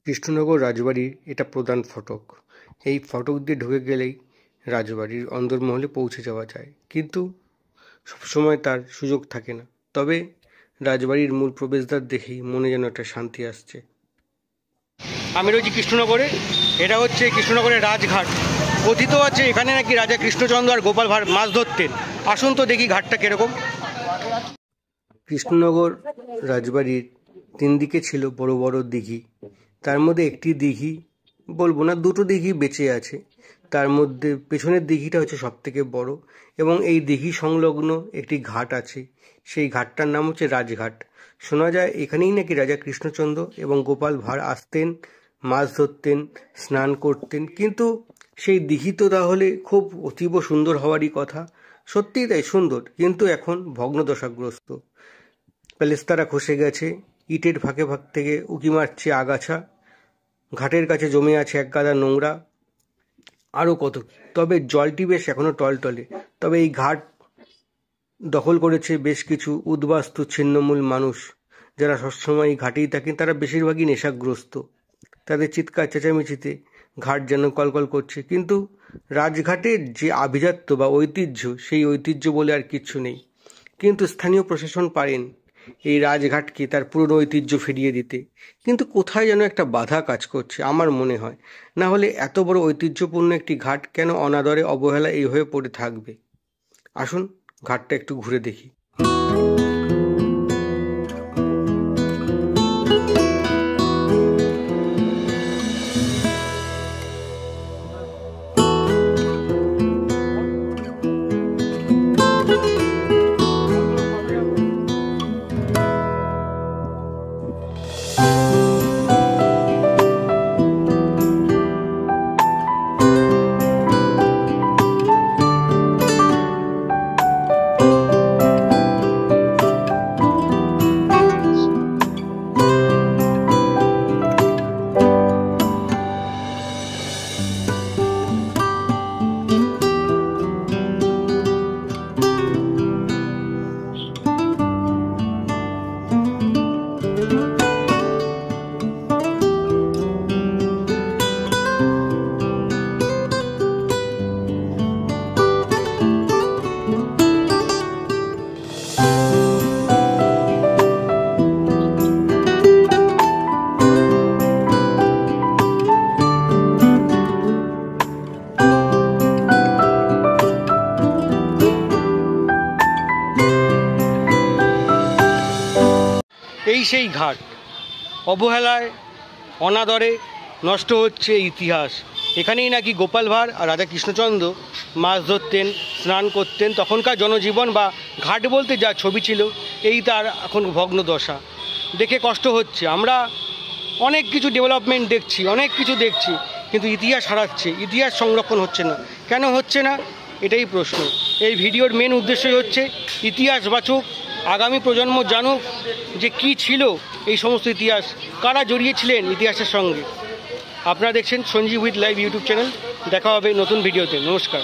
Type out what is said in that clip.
কৃষ্ণনগর রাজবাড়ির এটা প্রধান ফটক। এই ফটক দিয়ে ঢুকে গেলেই রাজবাড়ির অন্দরমহলে পৌঁছে যাওয়া যায়, কিন্তু সবসময় তার সুযোগ থাকে না। তবে রাজবাড়ির মূল প্রবেশদ্বার দেখেই মনে যেন একটা শান্তি আসছে। আমি রয়েছি কৃষ্ণনগরে। এটা হচ্ছে কৃষ্ণনগরের রাজঘাট। কথিত আছে এখানে নাকি রাজা কৃষ্ণচন্দ্র আর গোপাল ভাঁড় মাছ ধরতেন। আসুন তো দেখি ঘাটটা কিরকম। কৃষ্ণনগর রাজবাড়ির তিন দিকে ছিল বড় বড় দিঘি। তার মধ্যে একটি দিঘি, বলবো না, দুটো দিঘি বেঁচে আছে। তার মধ্যে পেছনের দিঘিটা হচ্ছে সব থেকে বড়, এবং এই দিঘি সংলগ্ন একটি ঘাট আছে। সেই ঘাটটার নাম হচ্ছে রাজঘাট। শোনা যায় এখানেই নাকি রাজা কৃষ্ণচন্দ্র এবং গোপাল ভাঁড় আসতেন, মাছ ধরতেন, স্নান করতেন। কিন্তু সেই দিঘি তো তাহলে খুব অতীব সুন্দর হওয়ারই কথা। সত্যিই তাই সুন্দর, কিন্তু এখন ভগ্নদশাগ্রস্ত। প্যালেস্তারা খসে গেছে, ইটের ফাঁকে ফাঁক থেকে উঁকি মারছে আগাছা, ঘাটের কাছে জমে আছে এক গাদা নোংরা, আরও কত। তবে জলটি বেশ এখনো টলটলে। তবে এই ঘাট দখল করেছে বেশ কিছু উদ্বাস্তু ছিন্নমূল মানুষ, যারা সবসময় ঘাটেই থাকেন। তারা বেশিরভাগই নেশাগ্রস্ত। তাদের চিৎকার চেঁচামেচিতে ঘাট যেন কলকল করছে। কিন্তু রাজঘাটের যে আভিজাত্য বা ঐতিহ্য, সেই ঐতিহ্য বলে আর কিচ্ছু নেই। কিন্তু স্থানীয় প্রশাসন পারেন এই রাজঘাটকে তার পুরনো ঐতিহ্য ফিরিয়ে দিতে। কিন্তু কোথায় যেন একটা বাধা কাজ করছে আমার মনে হয়। না হলে এত বড় ঐতিহ্যপূর্ণ একটি ঘাট কেন অনাদরে অবহেলা এইভাবে পড়ে থাকবে? আসুন ঘাটটা একটু ঘুরে দেখি। এই সেই ঘাট, অবহেলায় অনাদরে নষ্ট হচ্ছে ইতিহাস। এখানেই নাকি গোপাল ভাঁড় আর রাজা কৃষ্ণচন্দ্র মাছ ধরতেন, স্নান করতেন। তখনকার জনজীবন বা ঘাট বলতে যা ছবি ছিল, এই তার এখন ভগ্ন দশা। দেখে কষ্ট হচ্ছে। আমরা অনেক কিছু ডেভেলপমেন্ট দেখছি, অনেক কিছু দেখছি, কিন্তু ইতিহাস হারাচ্ছে, ইতিহাস সংরক্ষণ হচ্ছে না। কেন হচ্ছে না, এটাই প্রশ্ন। এই ভিডিওর মেন উদ্দেশ্যই হচ্ছে ইতিহাস বাঁচুক, আগামী প্রজন্ম জানুক যে কী ছিল এই সমস্ত ইতিহাস, কারা জড়িয়েছিলেন ইতিহাসের সঙ্গে। আপনারা দেখছেন Sanjib with live YouTube channel. দেখা হবে নতুন ভিডিওতে। নমস্কার।